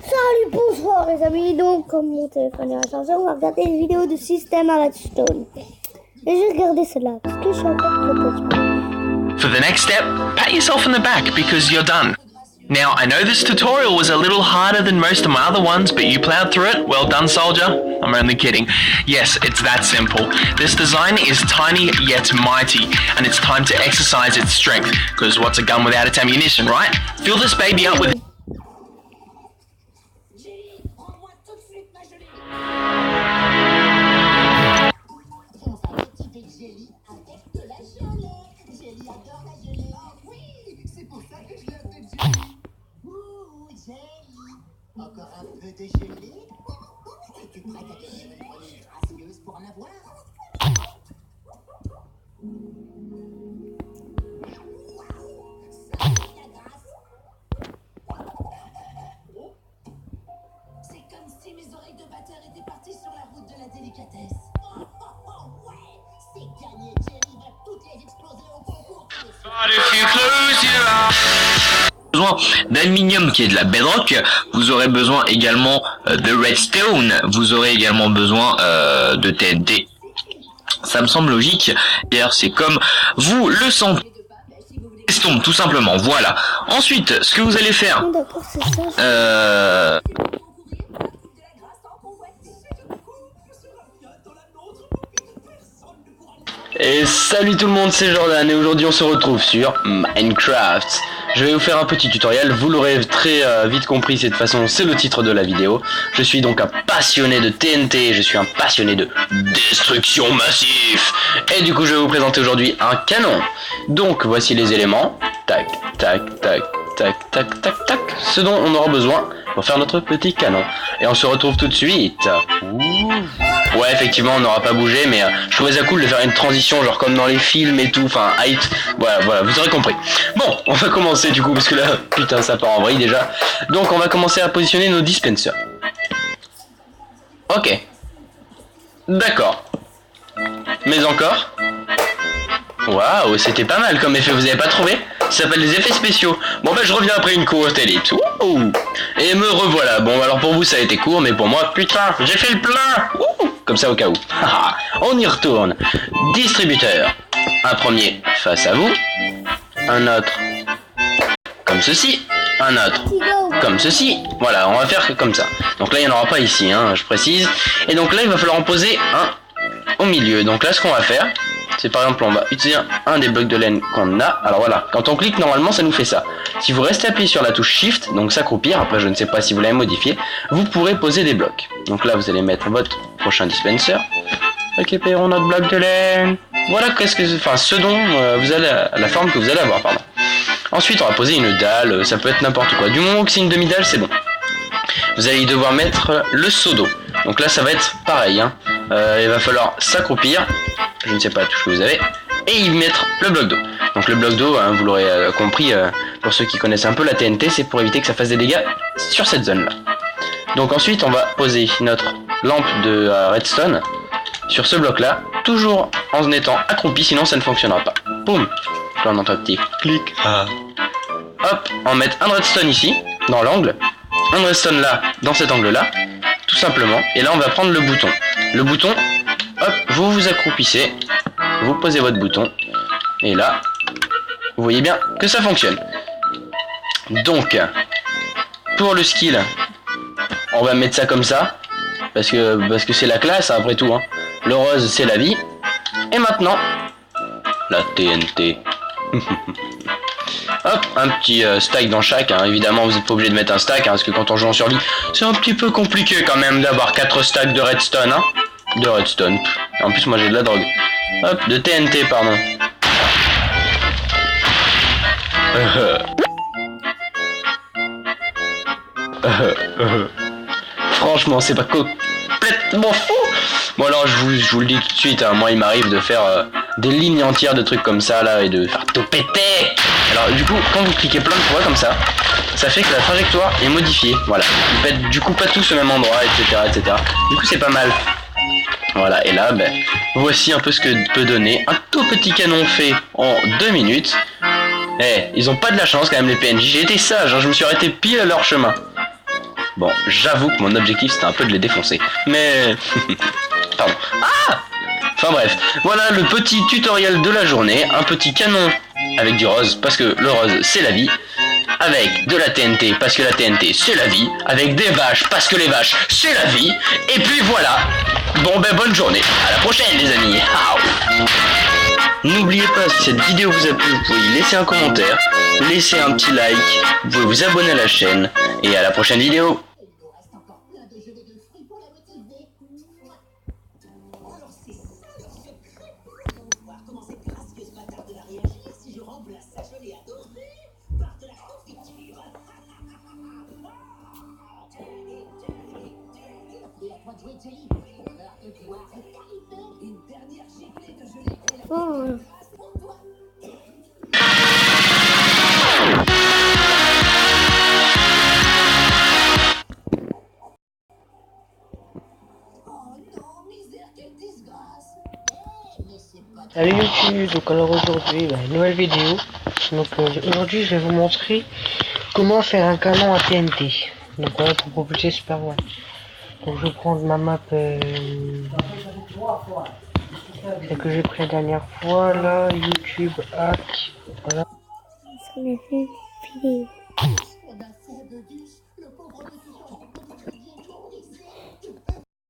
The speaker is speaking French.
Salut, bonsoir les amis, donc comme mon téléphone est rechargé, on va regarder une vidéo de système à Redstone. Et j'ai regardé celle-là, parce que je suis encore trop. For the next step, pat yourself on the back because you're done. Now, I know this tutorial was a little harder than most of my other ones, but you plowed through it. Well done, soldier. I'm only kidding. Yes, it's that simple. This design is tiny yet mighty, and it's time to exercise its strength, because what's a gun without its ammunition, right? Fill this baby up with... Encore un peu de gelée? Es-tu prête à devenir une grenouille gracieuse pour en avoir? Ça, c'est la grâce. C'est comme si mes oreilles de batteur étaient parties sur la route de la délicatesse. Ouais, c'est gagné. Jelly va toutes les exploser au concours. But if you close your eyes... besoin d'aluminium qui est de la bedrock, vous aurez besoin également de redstone, vous aurez également besoin de TNT. Ça me semble logique, d'ailleurs c'est comme vous le sentez, tout simplement, voilà. Ensuite, ce que vous allez faire, D'accord, c'est ça. Et salut tout le monde, c'est Jordan et aujourd'hui on se retrouve sur Minecraft. Je vais vous faire un petit tutoriel, vous l'aurez très vite compris, de toute façon c'est le titre de la vidéo. Je suis donc un passionné de TNT, je suis un passionné de destruction massive. Et du coup je vais vous présenter aujourd'hui un canon. Donc voici les éléments, tac, tac, tac, tac, tac, tac, tac, ce dont on aura besoin pour faire notre petit canon. Et on se retrouve tout de suite. Ouh. Ouais, effectivement, on n'aura pas bougé, mais je trouvais ça cool de faire une transition, genre comme dans les films et tout, enfin, height, voilà, vous aurez compris. Bon, on va commencer du coup, parce que là, putain, ça part en vrille déjà. Donc, on va commencer à positionner nos dispensers. Ok. D'accord. Mais encore. Waouh, c'était pas mal comme effet, vous avez pas trouvé? Ça s'appelle les effets spéciaux. Bon bah je reviens après une courte ellipse. Wouhou. Et me revoilà. Bon alors pour vous ça a été court, mais pour moi, putain, j'ai fait le plein. Wouhou. Comme ça au cas où. On y retourne. Distributeur. Un premier face à vous. Un autre comme ceci. Un autre comme ceci. Voilà, on va faire comme ça. Donc là il n'y en aura pas ici, hein, je précise. Et donc là il va falloir en poser un au milieu. Donc là ce qu'on va faire, c'est par exemple on va utiliser un des blocs de laine qu'on a. Alors voilà, quand on clique normalement ça nous fait ça. Si vous restez appuyé sur la touche Shift, donc s'accroupir, après je ne sais pas si vous l'avez modifié, vous pourrez poser des blocs. Donc là vous allez mettre votre prochain dispenser. Récupérons notre bloc de laine. Voilà ce dont vous allez, la forme que vous allez avoir, pardon. Ensuite on va poser une dalle, ça peut être n'importe quoi. Du moment que c'est une demi-dalle c'est bon. Vous allez devoir mettre le seau d'eau. Donc là ça va être pareil, hein. Il va falloir s'accroupir, je ne sais pas tout ce que vous avez, et y mettre le bloc d'eau. Donc le bloc d'eau, hein, vous l'aurez compris, pour ceux qui connaissent un peu la TNT, c'est pour éviter que ça fasse des dégâts sur cette zone là. Donc ensuite on va poser notre lampe de redstone sur ce bloc là, toujours en étant accroupi, sinon ça ne fonctionnera pas. Boum. Là on entend un petit clic. Hop, on va mettre un redstone ici, dans l'angle, un redstone là, dans cet angle là, tout simplement, et là on va prendre le bouton. Le bouton, hop, vous vous accroupissez, vous posez votre bouton, et là, vous voyez bien que ça fonctionne. Donc, pour le skill, on va mettre ça comme ça, parce que c'est la classe après tout, hein. Le rose c'est la vie, et maintenant, la TNT. Hop, un petit stack dans chaque, hein. Évidemment vous n'êtes pas obligé de mettre un stack, hein, parce que quand on joue en survie, c'est un petit peu compliqué quand même d'avoir 4 stacks de redstone, hein. De redstone, en plus moi j'ai de la drogue. Hop, de TNT pardon. Franchement c'est pas complètement fou. Bon alors je vous le dis tout de suite, hein, moi il m'arrive de faire des lignes entières de trucs comme ça là et de faire tout péter. Alors du coup quand vous cliquez plein de fois comme ça, ça fait que la trajectoire est modifiée. Voilà, vous faites du coup pas tous au même endroit, etc. etc. Du coup c'est pas mal. Voilà, et là ben, voici un peu ce que peut donner un tout petit canon fait en 2 minutes. Eh, ils ont pas de la chance quand même les PNJ, j'ai été sage, hein, je me suis arrêté pile à leur chemin. Bon, j'avoue que mon objectif c'était un peu de les défoncer. Mais... Pardon. Ah! Enfin bref, voilà le petit tutoriel de la journée. Un petit canon avec du rose, parce que le rose c'est la vie. Avec de la TNT, parce que la TNT c'est la vie. Avec des vaches, parce que les vaches c'est la vie. Et puis voilà. Bon ben bonne journée. À la prochaine les amis. N'oubliez pas, si cette vidéo vous a plu, vous pouvez laisser un commentaire, laisser un petit like, vous pouvez vous abonner à la chaîne. Et à la prochaine vidéo. Il nous reste encore plein de gelées de fruits pour la motiver. Alors c'est ça leur secret. On va voir comment cette gracieuse bâtarde va réagir si je remplace sa gelée adorée par de la confiture. Et à toi de jouer, Jelly. L'heure de gloire est arrivée. Une dernière giclée de gelée et la Oh. grâce pour toi. Oh non, misère, quelle disgrâce. Mais c'est pas Salut YouTube, donc alors aujourd'hui, nouvelle vidéo. Donc aujourd'hui je vais vous montrer comment faire un canon à TNT. Donc voilà pour propulser Super One. Donc je vais prendre ma map celle que j'ai pris la dernière fois là, YouTube hack. Voilà. Ça m'a fait une vidéo. d'un faible bus, le pauvre monsieur